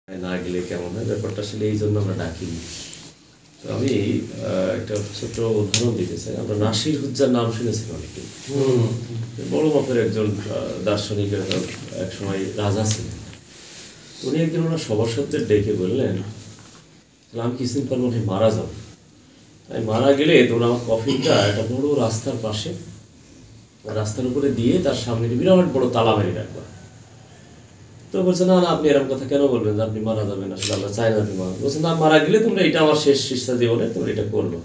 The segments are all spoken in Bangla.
না গেলে কেমন হয়, ব্যাপারটা আসলে এই জন্য আমরা ডাকিনি। তো আমি একটা ছোট্ট উদাহরণ দিতে চাই। আমরা নাসির হুজ্জার নাম শুনেছি অনেকে, বড় মাপের একজন দার্শনিক, এক সময় রাজা ছিলেন। উনি একদিন ওনার সভাসদদের ডেকে বললেন, আমি কিছুদিন পর মনে হয় মারা যাব, আমি মারা গেলে তোমরা আমার কফিনটা একটা বড় রাস্তার পাশে, রাস্তার উপরে দিয়ে তার সামনে বিরাট বড় তালা মেরে রাখবা। তো বলছে, না না, আপনি এরকম কথা কেন বলবেন যে আপনি মারা যাবেন, আসলে আমরা চাই না আপনি মারা। বলছে, না, মারা গেলে তোমরা এটা আমার শেষ শিক্ষা জীবনে তোমরা এটা করবো।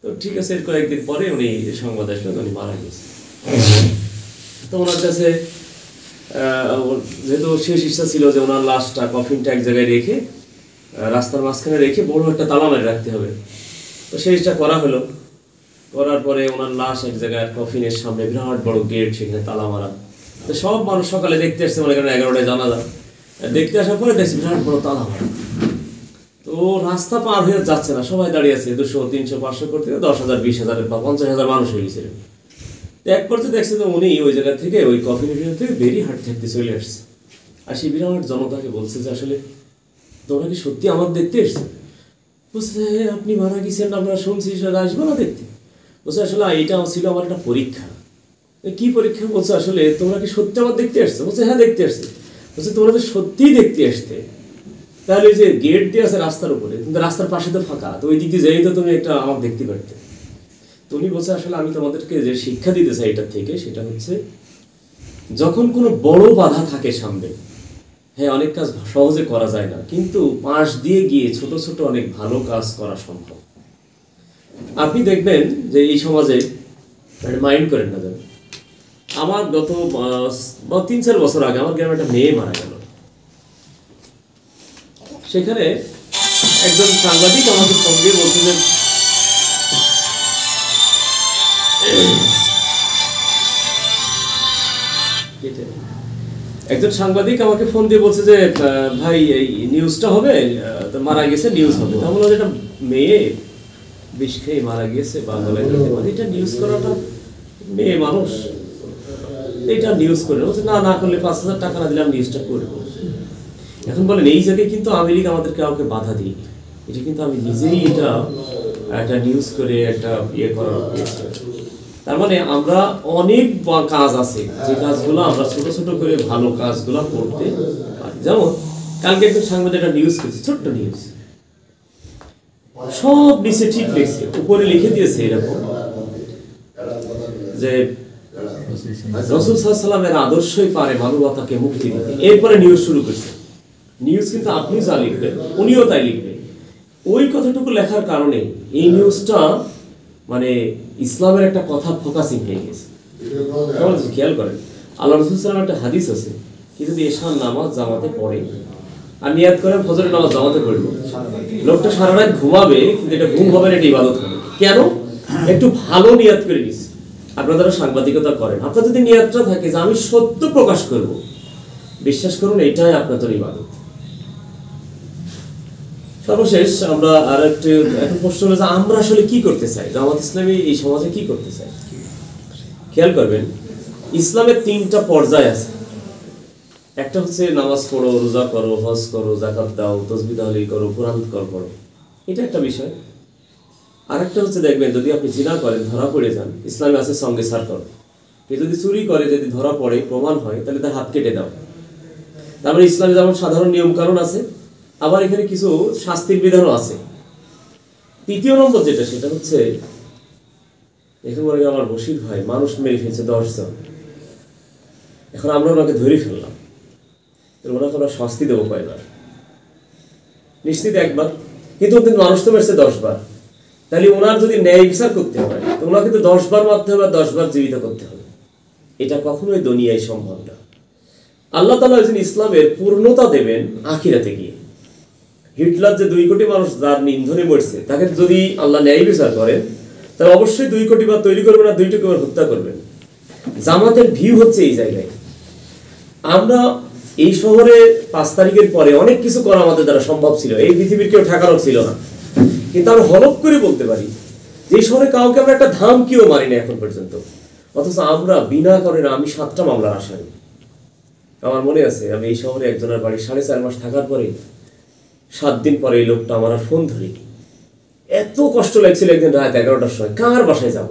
তো ঠিক আছে, এর কয়েকদিন পরে উনি সংবাদ আসলেন উনি মারা গেছে। তো ওনার কাছে যেহেতু শেষ ইচ্ছা ছিল যে ওনার লাশটা কফিনটা এক জায়গায় রেখে রাস্তার মাঝখানে রেখে বড় একটা তালা মেরে রাখতে হবে। তো সেইটা করা হলো। করার পরে ওনার লাশ এক জায়গায় কফিনের সামনে বিরাট বড় গেট, সেখানে তালা মারা। তো সব মানুষ সকালে দেখতে আসছে, মনে করেন 11টায় জানাজা দেখতে আসার পরে দেখছি বিরাট বড় তালা মারা। তো রাস্তা পার হয়ে যাচ্ছে না, সবাই দাঁড়িয়ে আছে, 200, 300, 500 করতে 10,000, 20,000 বা 50,000 মানুষ হয়ে গেছিল। এক পর্যায়ে দেখছে যে উনি ওই জায়গা থেকে ওই কফিনের ভিতর থেকে বেরিয়ে হাঁটতে হাঁটতে চলে আসছে। আর সেই বিরাট জনতাকে বলছে যে, আসলে তোমরা কি সত্যি আমার দেখতে এসছে? বলছে, আপনি মারা গেছেন, আমরা শুনছি, আসবো না দেখতে? বলছে, আসলে এটা ছিল আমার একটা পরীক্ষা। কি পরীক্ষা? বলছে, আসলে তোমরা কি সত্যি আমার দেখতে আসছো? বলছে, হ্যাঁ, দেখতে আসছে। বলছে, তোমরা তো সত্যিই দেখতে আসতে, তাহলে যে গেট দিয়ে আছে রাস্তার উপরে, কিন্তু রাস্তার পাশে তো ফাঁকা, তো ওই দিক দিয়ে যাই তো তুমি একটা আমার দেখতে পারতে। তো উনি বলছে, আসলে আমি তোমাদেরকে যে শিক্ষা দিতে চাই এটার থেকে, সেটা হচ্ছে যখন কোনো বড় বাধা থাকে সামনে, হ্যাঁ, অনেক কাজ সহজে করা যায় না, কিন্তু পাশ দিয়ে গিয়ে ছোট ছোট অনেক ভালো কাজ করা সম্ভব। আপনি দেখবেন যে এই সমাজে মাইন্ড করেন না, যেন আমার গত 3-4 বছর আগে আমার গ্রামে একটা মেয়ে মারা গেল। সেখানে একজন সাংবাদিক আমাকে ফোন দিয়ে বলছিলেন, একজন সাংবাদিক আমাকে ফোন দিয়ে বলছে যে, ভাই এই নিউজটা হবে, মারা গেছে, নিউজ হবে। তা বললো, যেটা মেয়ে বিষ খেয়ে মারা গিয়েছে বা গলায় ধরতে পারে, এটা নিউজ করাটা, মেয়ে মানুষ, এটা নিউজ করে। বলছে, না, না করলে 5,000 টাকা না দিলাম নিউজটা করবো। এখন বলেন, এই জায়গায় কিন্তু আমেরিকা আমাদের কাউকে বাধা দিই, এটা কিন্তু আমি নিজেই এটা একটা নিউজ করে একটা ইয়ে করার। তার মানে আমরা অনেক কাজ আছে যে কাজগুলো আমরা ছোট ছোট করে ভালো কাজগুলো করতে পারি। যেমন কালকে একজন সাংবাদিক একটা নিউজ করেছে, ছোট্ট নিউজ, সব নিচে ঠিক লিখছে, উপরে লিখে দিয়েছে এরকম যে রাসূল সাল্লাল্লাহু আলাইহি ওয়াসাল্লামের আদর্শই পারে মানবতাকে মুক্তি দিতে। এরপরে নিউজ শুরু করছে। নিউজ কিন্তু আপনি যা লিখবেন উনিও তাই লিখবেন। ওই কথাটুকু লেখার কারণে এই নিউজটা মানে ইসলামের একটা কথা ফোকাসিং হয়ে গেছে। খেয়াল করেন, আল্লাহ রাসূল সাল্লাল্লাহু আলাইহি ওয়াসাল্লাম একটা হাদিস আছে, কি যদি এশার নামাজ জামাতে পড়ে আর নিয়াত করে ফজরের নামাজ জামাতে পড়ল, লোকটা সারা রাত ঘুমাবে, কিন্তু এটা ঘুম হবে না, এটা ইবাদত হবে। কেন? একটু ভালো নিয়াত করে নিস। আপনারা যারা সাংবাদিকতা করেন, আপনার যদি নিয়াতটা থাকে যে আমি সত্য প্রকাশ করব, বিশ্বাস করুন এটাই আপনার জন্য ইবাদত। সর্বশেষ আমরা আর একটু এখন প্রশ্ন হলো যে আমরা আসলে কি করতে চাই, জামাত ইসলামী এই সমাজে কি করতে চাই। খেয়াল করবেন, ইসলামের 3টা পর্যায় আছে। একটা হচ্ছে নামাজ পড়ো, রোজা করো, হজ করো, যাকাত দাও, তাসবিহ তাহলিল করো, কোরআন পড়ো, এটা একটা বিষয়। আরেকটা হচ্ছে দেখবেন, যদি আপনি জিনা করেন, ধরা পড়ে যান, ইসলামে আছে সঙ্গে সার করো। কেউ যদি চুরি করে, যদি ধরা পড়ে, প্রমাণ হয়, তাহলে তার হাত কেটে দাও। তারপরে ইসলামে যেমন সাধারণ নিয়ম কানুন আছে, আবার এখানে কিছু শাস্তির বিধানও আছে। 3য় নম্বর যেটা, সেটা হচ্ছে এখন মনে আমার বশির ভাই মানুষ মেরে ফেলছে 10 জন, এখন আমরা ওনাকে ধরে ফেললাম, ওনাকে আমরা শাস্তি দেবো কয়বার? নিশ্চিত একবার, কিন্তু মানুষ তো মেরেছে 10 বার। তাহলে ওনার যদি ন্যায় বিচার করতে হয়, তো ওনাকে তো 10 বার মারতে হবে, 10 বার জীবিত করতে হবে। এটা কখনোই দুনিয়ায় সম্ভব না। আল্লাহ তাআলা একজন ইসলামের পূর্ণতা দেবেন আখিরাতে গিয়ে। হিটলার যে 2 কোটি মানুষ যার নিধনে মরছে, তাকে যদি আল্লাহ ন্যায় বিচার করেন, তাহলে অবশ্যই 2 কোটি বার তৈরি করবেন আর 2 কোটি বার হত্যা করবেন। জামাতের ভিউ হচ্ছে এই জায়গায়। আমরা এই শহরে 5 তারিখের পরে অনেক কিছু করা আমাদের দ্বারা সম্ভব ছিল, এই পৃথিবীর কেউ ঠেকানো ছিল না। কিন্তু আমরা হলফ করে বলতে পারি যে এই শহরে কাউকে আমরা একটা ধামকিও মারি না এখন পর্যন্ত, অথচ আমরা বিনা কারণে আমি 7টা মামলার আসামি। আমার মনে আছে আমি এই শহরে একজনের বাড়ি 4.5 মাস থাকার পরে 7 দিন পরে এই লোকটা আমার আর ফোন ধরেনি। এত কষ্ট লাগছিল একদিন রাত 11টার সময়, কার বাসায় যাব।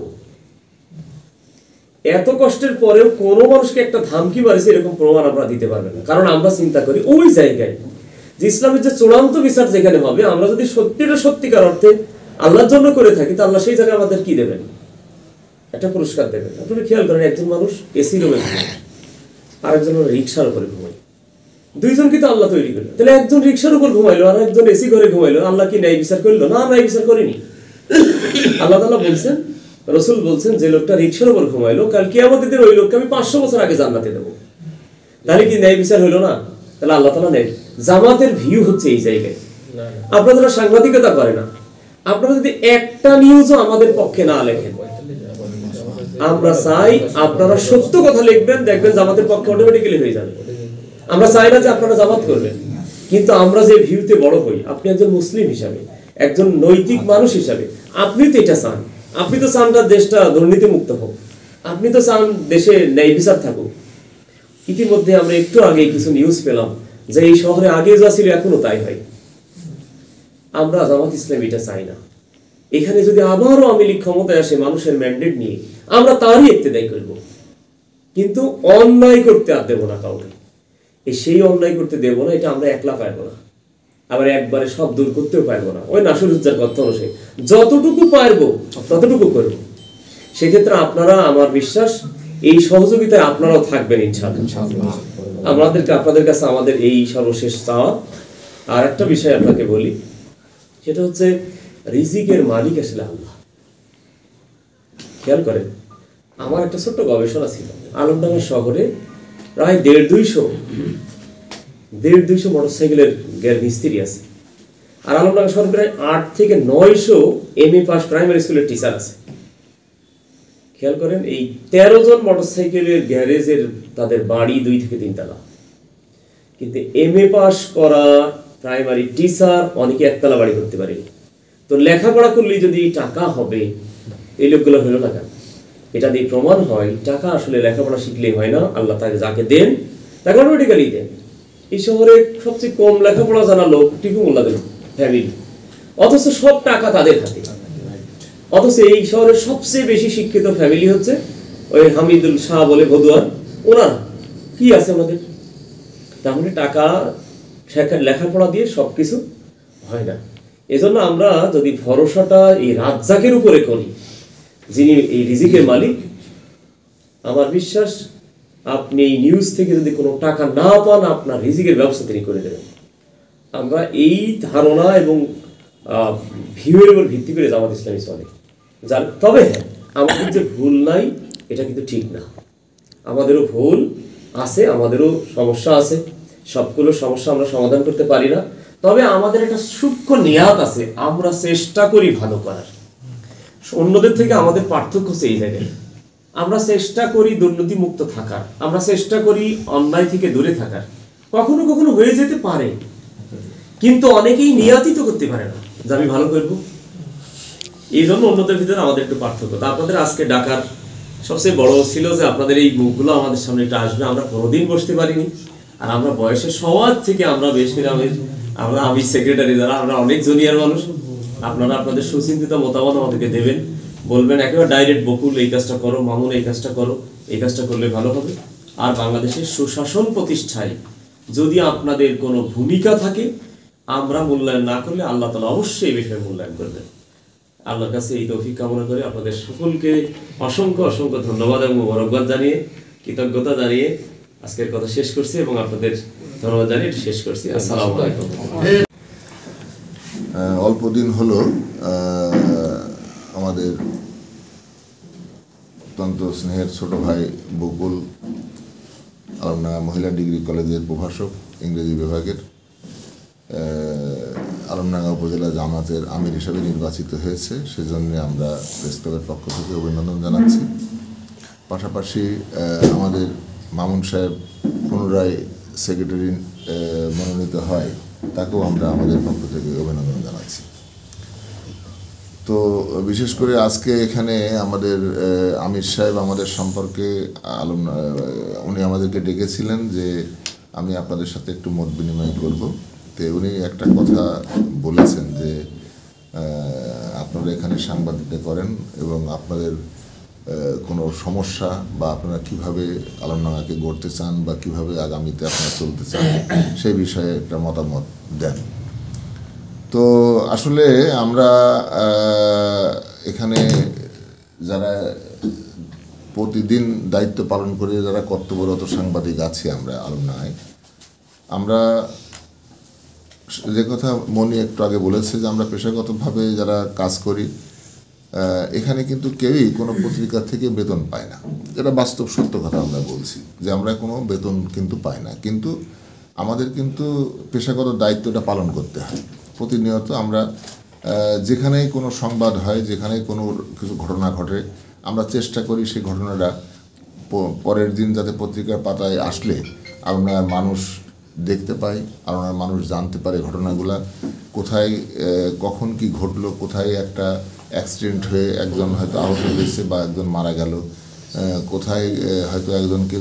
এত কষ্টের পরেও কোনো মানুষকে একটা ধামকি মারিছে এরকম প্রমাণ আমরা দিতে পারবেন না। কারণ আমরা চিন্তা করি ওই জায়গায় যে ইসলামের যে চূড়ান্ত বিচার যেখানে হবে, আমরা যদি সত্যিকার অর্থে আল্লাহর জন্য করে থাকি, তা আল্লাহ সেই জায়গায় আমাদের কি দেবেন? একটা পুরস্কার দেবেন। আপনি খেয়াল করেন, একজন মানুষ এসি রুমে ঘুমায়, আরেকজন রিক্সার উপরে ঘুমায়। দুইজনকে তো আল্লাহ তৈরি করলো, তাহলে একজন রিক্সার উপর ঘুমাইলো আর একজন এসি ঘরে ঘুমাইলো, আল্লাহ কি ন্যায় বিচার করলো? না, ন্যায় বিচার করেনি। আল্লাহ তাআলা বলছেন, রাসূল বলছেন, যে লোকটা রিক্সার উপর ঘুমাইলো, কাল কিয়ামতের দিন ওই লোককে আমি 500 বছর আগে জান্নাতে দেবো। তাহলে কি ন্যায় বিচার হইলো না? তাহলে আল্লাহ তাআলা নেই। জামাতের ভিউ হচ্ছে এই জায়গায়। আপনারা সাংবাদিকতা করে না, আপনারা যদি একটা নিউজও আমাদের পক্ষে না লেখেন, আমরা চাই আপনারা সত্য কথা লিখবেন, দেখবেন জামাতের পক্ষে অটোমেটিক্যালি হয়ে যাবে। আমরা চাই না যে আপনারা জামাত করবেন, কিন্তু আমরা যে ভিউতে বড় হই, আপনি একজন মুসলিম হিসাবে, একজন নৈতিক মানুষ হিসাবে, আপনি তো এটা চান। আপনি তো চান দেশটা দুর্নীতি মুক্ত হোক, আপনি তো চান দেশে ন্যায় বিচার থাকুক। ইতিমধ্যে আমরা একটু আগে কিছু নিউজ পেলাম যে এই শহরে আগে যা ছিল এখনো তাই হয়। আমরা জামাত ইসলাম এটা চাই না। এখানে যদি আবারও আওয়ামী লীগ ক্ষমতায় আসে মানুষের ম্যান্ডেট নিয়ে, আমরা তারই ইক্তেদাই করব, কিন্তু অন্যায় করতে আর দেবো না কাউকে। সেই অন্যায় করতে দেবো না, এটা আমরা একলা পারবো না, আবার একবারে সব দূর করতেও পারবো না। ওই নাসিরুজ্জার কথা অনুযায়ী যতটুকু পারবো ততটুকু করবো। সেক্ষেত্রে আপনারা, আমার বিশ্বাস, এই সহযোগিতায় আপনারাও থাকবেন ইনশাআল্লাহ। আপনাদের কাছে আমাদের এই সর্বশেষ চাওয়া। আর একটা বিষয় আপনাকে বলি, সেটা হচ্ছে রিজিকের মালিক আসলে আল্লাহ। খেয়াল করেন, আমার একটা ছোট্ট গবেষণা ছিল, আলমডাঙ্গা শহরে প্রায় 150 মোটরসাইকেলের মিস্ত্রি আছে, আর আলমডাঙ্গা শহরে প্রায় 8 থেকে 900 MA পাস প্রাইমারি স্কুলের টিচার আছে। খেয়াল করেন, এই 13 জন মোটরসাইকেলের গ্যারেজের তাদের বাড়ি 2 থেকে 3 তলা, কিন্তু MA পাস করা প্রাইমারি টিচার অনেকে একতলা বাড়ি করতে পারেনি। তো লেখাপড়া করলে যদি টাকা হবে, এই লোকগুলো হলো না কেন? এটা দিয়ে প্রমাণ হয় টাকা আসলে লেখাপড়া শিখলেই হয় না, আল্লাহ তাকে যাকে দেন তাকে অটোমেটিক্যালি দেন। এই শহরে সবচেয়ে কম লেখাপড়া জানা লোক টিপু মোল্লাদের ফ্যামিলি, অথচ সব টাকা তাদের হাতে। অথচ এই শহরের সবচেয়ে বেশি শিক্ষিত ফ্যামিলি হচ্ছে ওই হামিদুল শাহ বলে ভদুয়ার, ওনার কি আছে আমাদের। তার মানে টাকা লেখাপড়া দিয়ে সবকিছু হয় না। এজন্য আমরা যদি ভরসাটা এই রাজ্জাকের উপরে করি, যিনি এই রিজিকের মালিক, আমার বিশ্বাস আপনি এই নিউজ থেকে যদি কোনো টাকা না পান, আপনার রিজিকের ব্যবস্থা তিনি করে দেবেন। আমরা এই ধারণা এবং ভিউয়ের উপর ভিত্তি করে জামাত ইসলামী চলে। তবে হ্যাঁ, আমাদের যে ভুল নাই এটা কিন্তু ঠিক না, আমাদেরও ভুল আছে, আমাদেরও সমস্যা আছে। সবগুলো সমস্যা আমরা সমাধান করতে পারি না, তবে আমাদের একটা সূক্ষ্ম নিয়াত আছে, আমরা চেষ্টা করি ভালো করার। অন্যদের থেকে আমাদের পার্থক্য হচ্ছে এই জায়গায়, আমরা চেষ্টা করি দুর্নীতি মুক্ত থাকার, আমরা চেষ্টা করি অন্যায় থেকে দূরে থাকার। কখনো কখনো হয়ে যেতে পারে, কিন্তু অনেকেই নিয়াতিত করতে পারে না যে আমি ভালো করবো। এই জন্য অন্যদের ভিতরে আমাদের একটু পার্থক্য। তা আপনাদের আজকে ডাকার সবচেয়ে বড় ছিল যে আপনাদের এই মুখগুলো আমাদের সামনে একটা আসবে। আমরা কোনোদিন বসতে পারিনি, আর আমরা বয়সের সবার থেকে আমরা বেশ আমরা আমি সেক্রেটারি যারা, আমরা অনেক জুনিয়র মানুষ। আপনারা আপনাদের সুচিন্তিত মতামত আমাদেরকে দেবেন, বলবেন একেবারে ডাইরেক্ট, বকুল এই কাজটা করো, মামুন এই কাজটা করো, এই কাজটা করলে ভালো হবে। আর বাংলাদেশের সুশাসন প্রতিষ্ঠায় যদি আপনাদের কোনো ভূমিকা থাকে, আমরা মূল্যায়ন না করলে আল্লাহ তাআলা অবশ্যই এই বিষয়ে মূল্যায়ন করবেন। আল্লাহর কাছে এই তৌফিক কামনা করে আপনাদের সকলকে অসংখ্য অসংখ্য ধন্যবাদ এবং মোবারকবাদ জানিয়ে, কৃতজ্ঞতা জানিয়ে আজকের কথা শেষ করছি এবং আপনাদের ধন্যবাদ জানিয়ে শেষ করছি। আসসালামু আলাইকুম। অল্প দিন হলো আমাদের অত্যন্ত স্নেহের ছোট ভাই বকুল আলমডাঙ্গা মহিলা ডিগ্রি কলেজের প্রভাষক ইংরেজি বিভাগের আলমডাঙ্গা উপজেলা জামাতের আমির হিসাবে নির্বাচিত হয়েছে। সেজন্য আমরা প্রেস ক্লাবের পক্ষ থেকে অভিনন্দন জানাচ্ছি। পাশাপাশি আমাদের মামুন সাহেব পুনরায় সেক্রেটারি মনোনীত হয়, তাকেও আমরা আমাদের পক্ষ থেকে অভিনন্দন জানাচ্ছি। তো বিশেষ করে আজকে এখানে আমাদের আমির সাহেব আমাদের সম্পর্কে উনি আমাদেরকে ডেকেছিলেন যে আমি আপনাদের সাথে একটু মত বিনিময় করব। তো উনি একটা কথা বলেছেন যে আপনারা এখানে সাংবাদিকতা করেন এবং আপনাদের কোনো সমস্যা বা আপনারা কীভাবে আলমডাঙ্গাকে গড়তে চান বা কীভাবে আগামীতে আপনারা চলতে চান সেই বিষয়ে একটা মতামত দেন। তো আসলে আমরা এখানে যারা প্রতিদিন দায়িত্ব পালন করে যারা কর্তব্যরত সাংবাদিক আছি আমরা আলমডাঙ্গায়, আমরা যে কথা মনি একটু আগে বলেছে যে আমরা পেশাগতভাবে যারা কাজ করি এখানে কিন্তু কেউই কোনো পত্রিকা থেকে বেতন পায় না। যেটা বাস্তব সত্য কথা আমরা বলছি যে আমরা কোনো বেতন কিন্তু পাই না, কিন্তু আমাদের কিন্তু পেশাগত দায়িত্বটা পালন করতে হয়। প্রতিনিয়ত আমরা যেখানেই কোনো সংবাদ হয়, যেখানেই কোনো কিছু ঘটনা ঘটে, আমরা চেষ্টা করি সেই ঘটনাটা পরের দিন যাতে পত্রিকার পাতায় আসলে আপনার মানুষ দেখতে পায়, আপনার মানুষ জানতে পারে ঘটনাগুলা কোথায় কখন কি ঘটলো, কোথায় একটা অ্যাক্সিডেন্ট হয়ে একজন হয়তো আহত হয়েছে বা একজন মারা গেল, কোথায় হয়তো একজনকে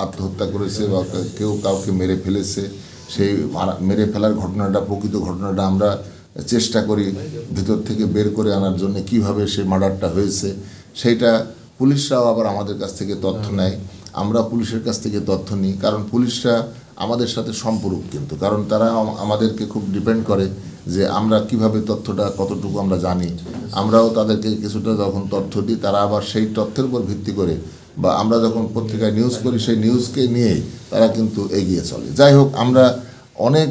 আত্মহত্যা করেছে বা কেউ কাউকে মেরে ফেলেছে। সেই মেরে ফেলার ঘটনাটা, প্রকৃত ঘটনাটা আমরা চেষ্টা করি ভিতর থেকে বের করে আনার জন্য, কিভাবে সেই মার্ডারটা হয়েছে সেইটা পুলিশরাও আবার আমাদের কাছ থেকে তথ্য নেয়, আমরা পুলিশের কাছ থেকে তথ্য নিই। কারণ পুলিশরা আমাদের সাথে সম্পর্ক, কিন্তু কারণ তারা আমাদেরকে খুব ডিপেন্ড করে যে আমরা কিভাবে তথ্যটা কতটুকু আমরা জানি। আমরাও তাদেরকে কিছুটা যখন তথ্য দিই, তারা আবার সেই তথ্যের উপর ভিত্তি করে বা আমরা যখন পত্রিকায় নিউজ করি সেই নিউজকে নিয়েই তারা কিন্তু এগিয়ে চলে। যাই হোক, আমরা অনেক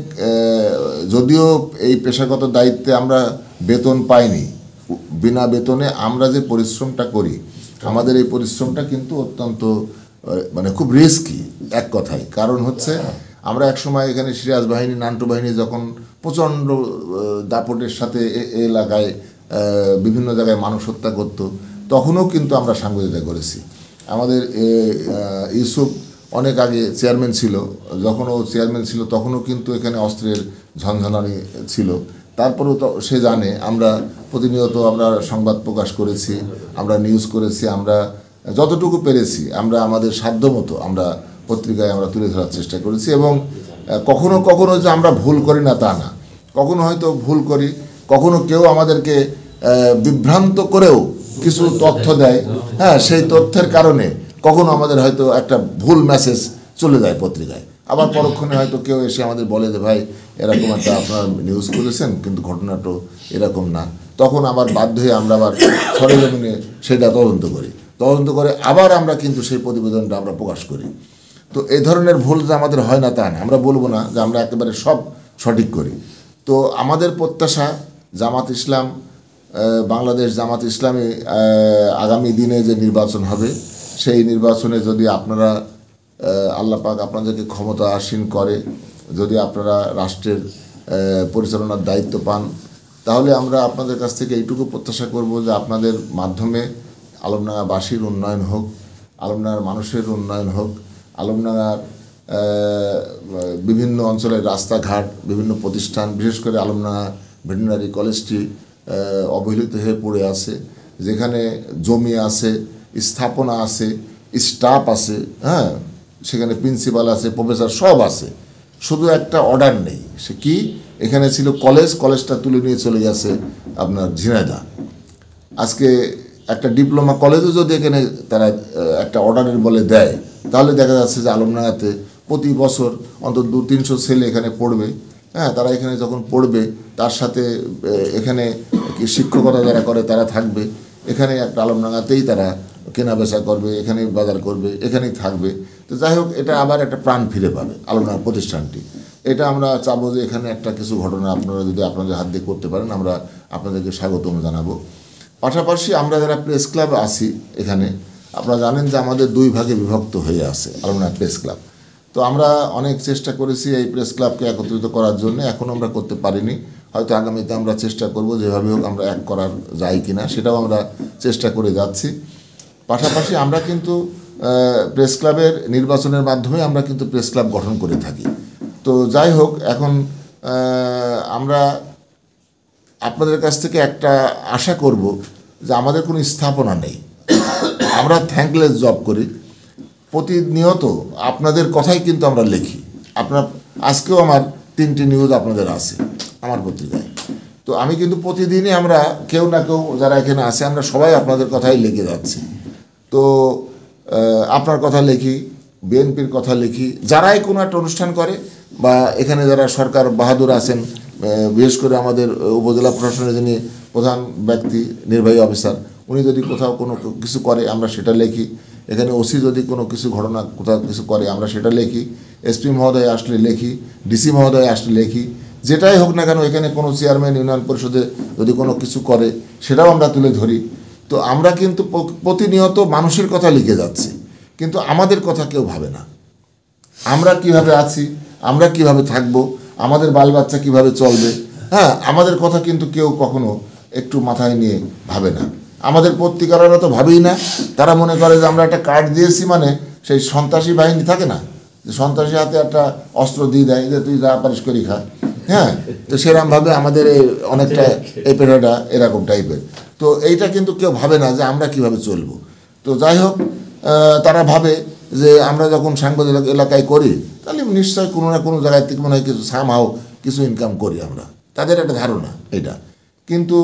যদিও এই পেশাগত দায়িত্বে আমরা বেতন পাইনি, বিনা বেতনে আমরা যে পরিশ্রমটা করি, আমাদের এই পরিশ্রমটা কিন্তু অত্যন্ত মানে খুব রিস্কি এক কথায়। কারণ হচ্ছে আমরা একসময় এখানে সিরাজ বাহিনী, নান্টু বাহিনী যখন প্রচণ্ড দাপটের সাথে এলাকায় বিভিন্ন জায়গায় মানুষ হত্যা করতো, তখনও কিন্তু আমরা সাংবাদিকতা করেছি। আমাদের ইউসুফ অনেক আগে চেয়ারম্যান ছিল, যখন ও চেয়ারম্যান ছিল তখনও কিন্তু এখানে অস্ত্রের ঝনঝনানি ছিল। তারপরেও তো সে জানে আমরা প্রতিনিয়ত আমরা সংবাদ প্রকাশ করেছি, আমরা নিউজ করেছি, আমরা যতটুকু পেরেছি আমরা আমাদের সাধ্যমতো আমরা পত্রিকায় আমরা তুলে ধরার চেষ্টা করেছি। এবং কখনো কখনো যে আমরা ভুল করি না তা না, কখনো হয়তো ভুল করি, কখনো কেউ আমাদেরকে বিভ্রান্ত করেও কিছু তথ্য দেয়, হ্যাঁ, সেই তথ্যের কারণে কখনো আমাদের হয়তো একটা ভুল মেসেজ চলে যায় পত্রিকায়। আবার পরক্ষণে হয়তো কেউ এসে আমাদের বলে যে ভাই এরকম একটা আপনারা নিউজ করেছেন কিন্তু ঘটনাটা এরকম না, তখন আবার বাধ্য হয়ে আমরা আবার সরেজমিনে সেটা তদন্ত করে আবার আমরা কিন্তু সেই প্রতিবেদনটা আমরা প্রকাশ করি। তো এই ধরনের ভুল যে আমাদের হয় না তা না, আমরা বলবো না যে আমরা একেবারে সব সঠিক করি। তো আমাদের প্রত্যাশা জামাত ইসলাম, বাংলাদেশ জামাত ইসলামী আগামী দিনে যে নির্বাচন হবে, সেই নির্বাচনে যদি আপনারা আল্লাহ পাক আপনাদেরকে ক্ষমতা আসীন করে, যদি আপনারা রাষ্ট্রের পরিচালনার দায়িত্ব পান, তাহলে আমরা আপনাদের কাছ থেকে এইটুকু প্রত্যাশা করব যে আপনাদের মাধ্যমে আলমডাঙ্গাবাসীর উন্নয়ন হোক, আলমডাঙ্গার মানুষের উন্নয়ন হোক, আলমডাঙ্গার বিভিন্ন অঞ্চলের রাস্তাঘাট, বিভিন্ন প্রতিষ্ঠান, বিশেষ করে আলমডাঙ্গা ভেটেরিনারি কলেজটি অবহেলিত হয়ে পড়ে আছে, যেখানে জমি আছে, স্থাপনা আছে, স্টাফ আছে, হ্যাঁ, সেখানে প্রিন্সিপাল আছে, প্রফেসর সব আছে, শুধু একটা অর্ডার নেই। সে কি, এখানে ছিল কলেজটা তুলে নিয়ে চলে গেছে আপনার ঝিনাইদহ। আজকে একটা ডিপ্লোমা কলেজও যদি এখানে তারা একটা অর্ডারের বলে দেয়, তাহলে দেখা যাচ্ছে যে আলমডাঙ্গাতে প্রতি বছর অন্তত 200-300 ছেলে এখানে পড়বে। হ্যাঁ, তারা এখানে যখন পড়বে তার সাথে এখানে শিক্ষকতা যারা করে তারা থাকবে, এখানে একটা আলমডাঙ্গাতেই তারা কেনা বেচা করবে, এখানেই বাজার করবে, এখানেই থাকবে। তো যাই হোক, এটা আবার একটা প্রাণ ফিরে পাবে আলমডাঙ্গা প্রতিষ্ঠানটি। এটা আমরা চাবো যে এখানে একটা কিছু ঘটনা আপনারা যদি আপনাদের হাত দিয়ে করতে পারেন, আমরা আপনাদেরকে স্বাগতম জানাবো। পাশাপাশি আমরা যারা প্রেস ক্লাব আছি এখানে, আপনারা জানেন যে আমাদের 2 ভাগে বিভক্ত হয়ে আছে আলমডাঙ্গা প্রেস ক্লাব। তো আমরা অনেক চেষ্টা করেছি এই প্রেস ক্লাবকে একত্রিত করার জন্য, এখনও আমরা করতে পারিনি। হয়তো আগামীতে আমরা চেষ্টা করব যেভাবে হোক আমরা এক করার যায় কিনা, সেটাও আমরা চেষ্টা করে যাচ্ছি। পাশাপাশি আমরা কিন্তু প্রেস ক্লাবের নির্বাচনের মাধ্যমে আমরা কিন্তু প্রেস ক্লাব গঠন করে থাকি। তো যাই হোক, এখন আমরা আপনাদের কাছ থেকে একটা আশা করব যে আমাদের কোনো স্থাপনা নেই, আমরা থ্যাঙ্কলেস জব করি, প্রতিনিয়ত আপনাদের কথাই কিন্তু আমরা লিখি। আপনার আজকেও আমার 3টি নিউজ আপনাদের আছে আমার পত্রিকায়। তো আমি কিন্তু প্রতিদিনই আমরা কেউ না কেউ যারা এখানে আছে আমরা সবাই আপনাদের কথাই লিখে যাচ্ছি। তো আপনার কথা লিখি, বিএনপির কথা লিখি, যারাই কোনো একটা অনুষ্ঠান করে বা এখানে যারা সরকার বাহাদুর আছেন, বিশেষ করে আমাদের উপজেলা প্রশাসনের যিনি প্রধান ব্যক্তি নির্বাহী অফিসার, উনি যদি কোথাও কোনো কিছু করে আমরা সেটা লিখি। এখানে ওসি যদি কোনো কিছু ঘটনা কোথাও কিছু করে আমরা সেটা লিখি। এসপি মহোদয় আসলে লিখি, ডিসি মহোদয় আসলে লিখি। যেটাই হোক না কেন, এখানে কোনো চেয়ারম্যান ইউনিয়ন পরিষদে যদি কোনো কিছু করে সেটাও আমরা তুলে ধরি। তো আমরা কিন্তু প্রতিনিয়ত মানুষের কথা লিখে যাচ্ছি, কিন্তু আমাদের কথা কেউ ভাবে না। আমরা কিভাবে আছি, আমরা কিভাবে থাকব, আমাদের বাল বাচ্চা কীভাবে চলবে, হ্যাঁ, আমাদের কথা কিন্তু কেউ কখনো একটু মাথায় নিয়ে ভাবে না। আমাদের পত্রিকারা তো ভাবেই না। তারা মনে করে যে আমরা একটা কার্ড দিয়েছি মানে সেই সন্ত্রাসী বাহিনী থাকে না, যে সন্ত্রাসী হাতে একটা অস্ত্র দিয়ে দেয় যে তুই যা পারিস করি খা, হ্যাঁ। তো সেরকমভাবে আমাদের অনেকটা এই পেটাটা এরকম টাইপের। তো এইটা কিন্তু কেউ ভাবে না যে আমরা কিভাবে চলবো। তো যাই হোক, তারা ভাবে যে আমরা যখন সাংবাদিক এলাকায় করি তাহলে নিশ্চয়ই কোনো না কোনো জায়গায় থেকে মনে হয় কিছু সামহাও কিছু ইনকাম করি আমরা, তাদের একটা ধারণা এটা। কিন্তু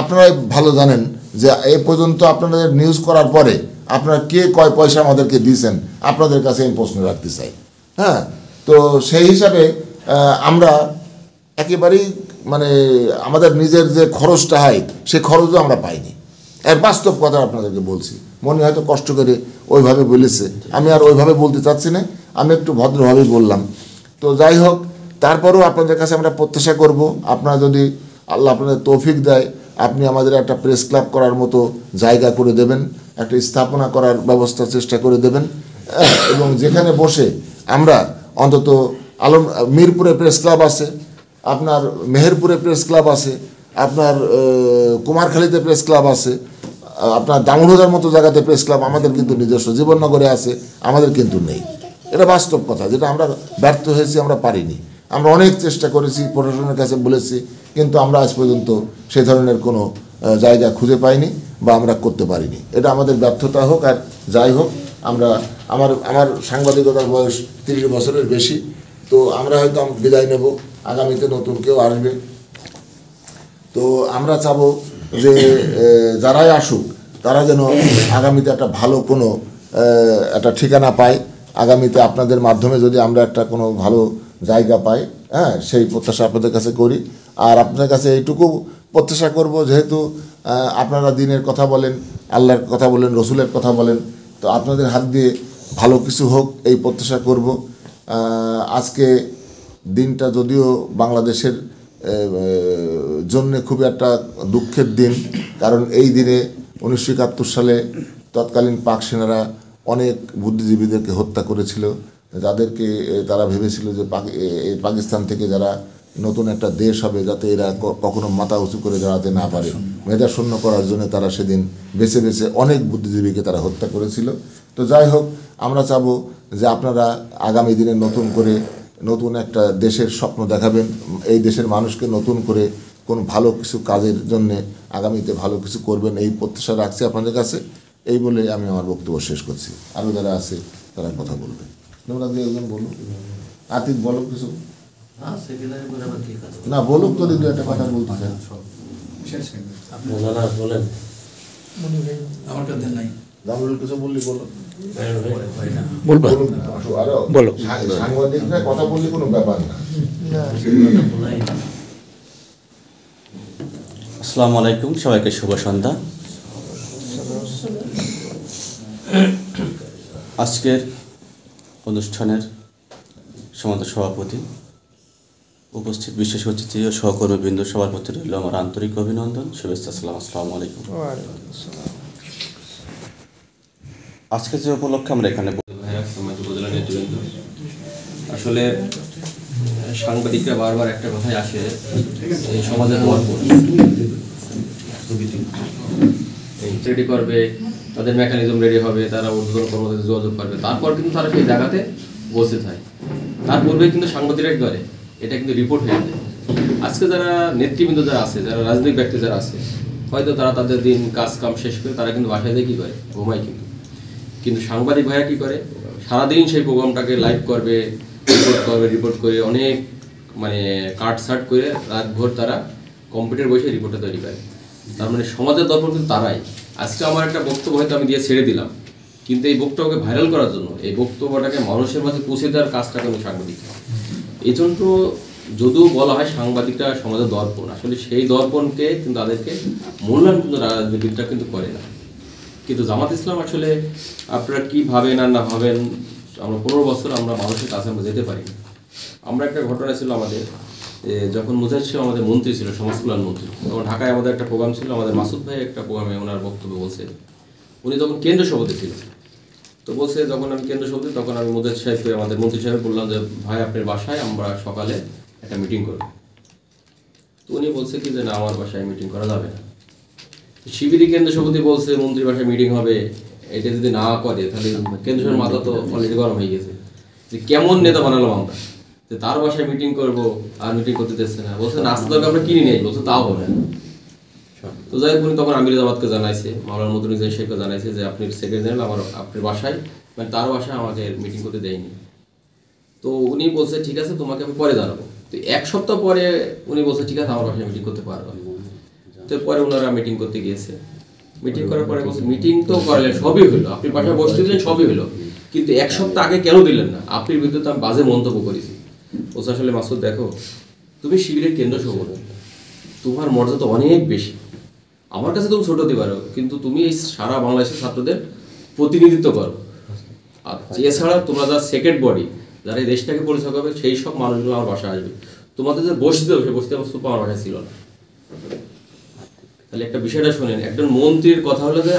আপনারাই ভালো জানেন যে এ পর্যন্ত আপনাদের নিউজ করার পরে আপনারা কে কয় পয়সা আমাদেরকে দিয়েছেন আপনাদের কাছে আমি প্রশ্ন রাখতে চাই, হ্যাঁ। তো সেই হিসাবে আমরা একেবারেই মানে আমাদের নিজের যে খরচটা হয় সে খরচও আমরা পাইনি। এর বাস্তব কথা আপনাদেরকে বলছি, মনে হয়তো কষ্ট করে ওইভাবে বলেছে, আমি আর ওইভাবে বলতে চাচ্ছি না, আমি একটু ভদ্রভাবেই বললাম। তো যাই হোক, তারপরেও আপনাদের কাছে আমরা প্রত্যাশা করব আপনারা যদি আল্লাহ আপনাদের তৌফিক দেয়, আপনি আমাদের একটা প্রেস ক্লাব করার মতো জায়গা করে দেবেন, একটা স্থাপনা করার ব্যবস্থা চেষ্টা করে দেবেন, এবং যেখানে বসে আমরা অন্তত মিরপুরে প্রেস ক্লাব আছে, আপনার মেহেরপুরে প্রেস ক্লাব আছে, আপনার কুমারখালীতে প্রেস ক্লাব আছে, আপনার দামোদরের মতো জায়গাতে প্রেস ক্লাব আমাদের কিন্তু নিজস্ব, জীবননগরে আছে, আমাদের কিন্তু নেই। এটা বাস্তব কথা, যেটা আমরা ব্যর্থ হয়েছি, আমরা পারিনি। আমরা অনেক চেষ্টা করেছি, প্রশাসনের কাছে বলেছি, কিন্তু আমরা আজ পর্যন্ত সেই ধরনের কোনো জায়গা খুঁজে পাইনি বা আমরা করতে পারিনি। এটা আমাদের ব্যর্থতা হোক আর যাই হোক, আমরা আমার সাংবাদিকতার বয়স 30 বছরের বেশি। তো আমরা হয়তো বিদায় নেব, আগামীতে নতুন কেউ আসবে। তো আমরা চাবো যে যারাই আসুক তারা যেন আগামীতে একটা ভালো কোনো একটা ঠিকানা পায়, আগামীতে আপনাদের মাধ্যমে যদি আমরা একটা কোনো ভালো জায়গা পাই, হ্যাঁ, সেই প্রত্যাশা আপনাদের কাছে করি। আর আপনাদের কাছে এইটুকু প্রত্যাশা করব, যেহেতু আপনারা দিনের কথা বলেন, আল্লাহর কথা বলেন, রসুলের কথা বলেন, তো আপনাদের হাত দিয়ে ভালো কিছু হোক এই প্রত্যাশা করব। আজকে দিনটা যদিও বাংলাদেশের জন্য খুবই একটা দুঃখের দিন, কারণ এই দিনে 1971 সালে তৎকালীন পাক সেনারা অনেক বুদ্ধিজীবীদেরকে হত্যা করেছিল, যাদেরকে তারা ভেবেছিল যে পাকিস্তান থেকে যারা নতুন একটা দেশ হবে যাতে এরা কখনো মাথা উঁচু করে দাঁড়াতে না পারে, মেধা শূন্য করার জন্য তারা সেদিন বেছে বেছে অনেক বুদ্ধিজীবীকে তারা হত্যা করেছিল। তো যাই হোক, আমরা চাবো যে আপনারা আগামী দিনে নতুন করে নতুন একটা দেশের স্বপ্ন দেখাবেন, এই দেশের মানুষকে নতুন করে কোনো ভালো কিছু কাজের জন্যে আগামীতে ভালো কিছু করবেন, এই প্রত্যাশা রাখছি আপনাদের কাছে। এই বলে আমি আমার বক্তব্য শেষ করছি। আরও যারা আছে তারা কথা বলবে। তোমরা দু একজন বলো, আতিক বলো কিছু। না বলুক, তো দু একটা কথা বলতে চাই। বলেন, জামরুল কিছু বললি বলো। বলো। সাংবাদিকরা কথা বললে কোনো ব্যাপার না। আসসালামু আলাইকুম, সবাইকে শুভ সন্ধ্যা। আজকের অনুষ্ঠানের সমান্ত সভাপতি, উপস্থিত বিশেষ অতিথি ও সহকর্মীবৃন্দ, সবার প্রতি রইল আমার আন্তরিক অভিনন্দন, শুভেচ্ছা, আসসালামু আলাইকুম। আজকে যে উপলক্ষে আমরা এখানে উপজেলা নেতৃবৃন্দ, আসলে সাংবাদিকরা বারবার একটা কথাই আসে, এই সমাজের রেডি করবে, তাদের মেকানিজম রেডি হবে, তারা ঊর্ধ্বতন কর্মচারীদের যোগাযোগ করবে, তারপর কিন্তু তারা সেই জায়গাতে উপস্থিত হয়। তার পূর্বে কিন্তু সাংবাদিকরা করে এটা কিন্তু রিপোর্ট হয়ে যায়। আজকে যারা নেতৃবৃন্দ যারা আছে, যারা রাজনৈতিক ব্যক্তি যারা আছে, হয়তো তারা তাদের দিন কাজ কাম শেষ করে তারা কিন্তু বাসায় দিয়ে কী করে, ঘুমায়। কিন্তু সাংবাদিক ভাইয়া কী করে, সারাদিন সেই প্রোগ্রামটাকে লাইভ করবে, রিপোর্ট করে অনেক মানে কাট সাট করে রাত ভোর তারা কম্পিউটার বসে রিপোর্টটা তৈরি করে। তার মানে সমাজের দর্পণ কিন্তু তারাই। আজকে আমার একটা বক্তব্য হয়তো আমি দিয়ে ছেড়ে দিলাম, কিন্তু এই বক্তব্যকে ভাইরাল করার জন্য, এই বক্তব্যটাকে মানুষের মাঝে পৌঁছে দেওয়ার কাজটা কিন্তু সাংবাদিক। এই জন্য যদিও বলা হয় সাংবাদিকরা সমাজের দর্পণ, আসলে সেই দর্পণকে কিন্তু তাদেরকে মূল্যায়ন কিন্তু রাজনীতিবিদরা কিন্তু করে না। কিন্তু জামাত ইসলাম আসলে আপনারা কী ভাবেন আর না ভাবেন, আমরা 15 বছর আমরা মানুষের কাছে আমরা যেতে পারি। আমরা একটা ঘটনা ছিল আমাদের, যখন মুজাহিদ ছিল আমাদের মন্ত্রী ছিল, সমাজ কল্যাণ মন্ত্রী, তখন ঢাকায় আমাদের একটা প্রোগ্রাম ছিল, আমাদের মাসুদ ভাই একটা প্রোগ্রামে ওনার বক্তব্য বলছে। উনি তখন কেন্দ্র সভাপতি ছিলেন। তো বলছে যখন আমি কেন্দ্র সভাপতি, তখন আমি মুজাহিদ সাহেবকে, আমাদের মন্ত্রী সাহেব বললাম যে ভাই আপনার বাসায় আমরা সকালে একটা মিটিং করব। তো উনি বলছে কি যে না, আমার বাসায় মিটিং করা যাবে না। শিবিরই কেন্দ্র সভাপতি বলছে মন্ত্রীর বাসায় মিটিং হবে, এটা যদি না করে তাহলে কেন্দ্র সভার মাথা তো অলরেডি গরম হয়ে গেছে যে কেমন নেতা বানালাম আমরা, যে তার বাসায় মিটিং করব আর মিটিং করতে দিচ্ছে না। বলছে নাস্তা দরকার আমরা কিনে নেই, বলছে তাও হবে না। তো যাই হোক উনি তখন আমির জামাতকে জানাইছে, মাওলানা মদনুজ্জামান শেখকে জানাইছে যে আপনি সেক্রেটারি জেনারেল আমার আপনার বাসায়, মানে তার বাসায় আমাকে মিটিং করতে দেয়নি। তো উনি বলছে ঠিক আছে তোমাকে আমি পরে জানাবো। তো 1 সপ্তাহ পরে উনি বলছে ঠিক আছে আমার বাসায় মিটিং করতে পারবো। তো পরে ওনারা মিটিং করতে গিয়েছে। মিটিং করার পরে বলছে মিটিং তো করলেন, সবই হলো, আপনি বাসায় বসতে দিলেন, সবই হলো, কিন্তু 1 সপ্তাহ আগে কেন দিলেন না? আপনার বিরুদ্ধে তো আমি বাজে মন্তব্য করেছি। বলছে আসলে মাসুদ দেখো, তুমি শিবিরের কেন্দ্র সভাপতি, তোমার মর্যাদা অনেক বেশি, আমার কাছে তুমি ছোট হতে পারো, কিন্তু তুমি এই সারা বাংলাদেশের ছাত্রদের প্রতিনিধিত্ব করো। আর এছাড়া তোমরা যারা সেকেন্ড বডি, যারা এই দেশটাকে পরিচালনা করবে, সেই সব মানুষগুলো আমার বাসায় আসবে। তোমাদের যে বসতে হবে সে বসতে আমার বাসায় ছিল না। তাহলে একটা বিষয়টা শোনেন, একজন মন্ত্রীর কথা হলো যে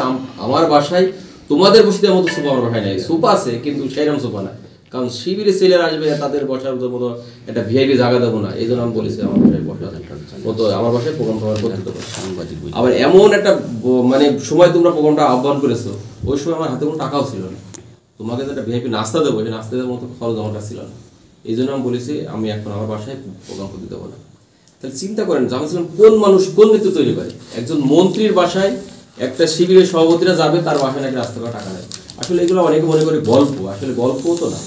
আমার বাসায় তোমাদের বসতে মতো সোফা আমার বাসায় নাই, সোফা আছে কিন্তু সেইরকম সোফা না, কারণ শিবিরে ছেলেরা আসবে, তাদের বসার মতো একটা ভিআইপি জায়গা দেবো না, এই জন্য আমি বলেছি আমার বাসায় বসার মতো, আমার বাসায় প্রোগ্রাম করতে দেবো। আবার এমন একটা মানে সময় তোমরা প্রোগ্রামটা আহ্বান করেছো, ওই সময় আমার হাতে কোনো টাকাও ছিল না, তোমাকে যেটা ভিআইপি নাস্তা দেবো সেই নাস্তা দেওয়ার মতো খরচ আমার কাছে ছিল না। এই জন্য আমি বলেছি আমি এখন আমার বাসায় প্রোগ্রাম করতে দেবো না। তাহলে চিন্তা করেন জামাত ইসলাম কোন মানুষ কোন নেতৃত্ব তৈরি করে? একজন মন্ত্রীর বাসায় একটা শিবিরের সভাপতিরা যাবে, তার বাসায় নাকি রাস্তা টাকা নেয়। আসলে এগুলো অনেকে মনে করে গল্প, আসলে গল্প তো না।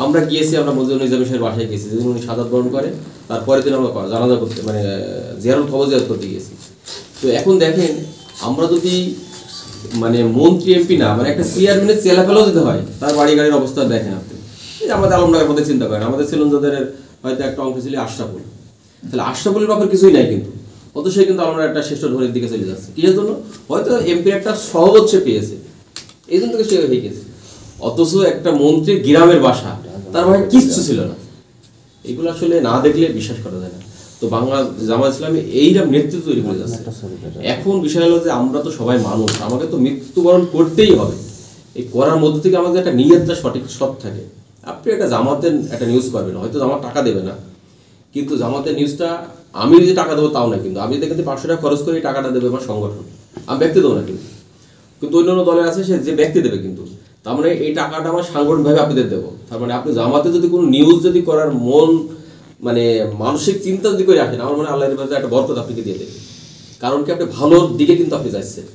আমরা গিয়েছি, আমরা মজিদুল নিজামী সাহেবের বাসায় গেছি, যেদিন উনি শাহাদাত বরণ করে তারপরের দিন আমরা জানাজা করতে মানে জিয়ারুল কবর জিয়ারত করতে গিয়েছি। তো এখন দেখেন আমরা যদি মানে মন্ত্রী এমপি না, মানে একটা চেয়ারম্যানের চেলাফেলাও যেতে হয়, তার বাড়ি গাড়ির অবস্থা দেখেন আপনি। এই আমাদের আলমডাঙ্গার মধ্যে চিন্তা করেন, আমাদের সেলুনজাদের হয়তো একটা অংশ ছিল আশরাফুল, তাহলে আশরাফুলের ব্যাপার কিছুই নাই, কিন্তু অত সে কিন্তু আমরা একটা শ্রেষ্ঠ ধরের দিকে চলে যাচ্ছে। কিসের জন্য? হয়তো এমপির একটা সহজ সে পেয়েছে, এই জন্য থেকে সে হয়ে গেছে। অথচ একটা মন্ত্রী গ্রামের বাসা, তার মানে কিচ্ছু ছিল না। এগুলো আসলে না দেখলে বিশ্বাস করা যায় না। তো বাংলা জামাত ইসলামী এইরকম নেতৃত্ব তৈরি করে যাচ্ছে। এখন বিষয় হলো যে আমরা তো সবাই মানুষ, আমাকে তো মৃত্যুবরণ করতেই হবে। এই করার মধ্যে থেকে আমাদের একটা নিয়তটা সৎ থাকে। আপনি একটা জামাতের একটা নিউজ করবেন, হয়তো জামাত টাকা দেবে না, কিন্তু জামাতের নিউজটা আমি যে টাকা দেবো তাও না, কিন্তু আমি দেখতে 500 টাকা খরচ করে এই টাকাটা দেবে আমার সংগঠন, আমি ব্যক্তি দেবো না। কিন্তু অন্যান্য দলে আছে সে যে ব্যক্তি দেবে, কিন্তু তার মানে এই টাকাটা আমার সাংগঠনিকভাবে আপনাদের দেবো। তার মানে আপনি জামাতে যদি কোনো নিউজ যদি করার মন মানে মানসিক চিন্তা যদি করে আসেন, আমার মনে হয় আল্লাহর কাছে একটা বরকত আপনাকে দিয়ে দেবে। কারণ কি আপনি ভালোর দিকে কিন্তু আপনি যাচ্ছেন,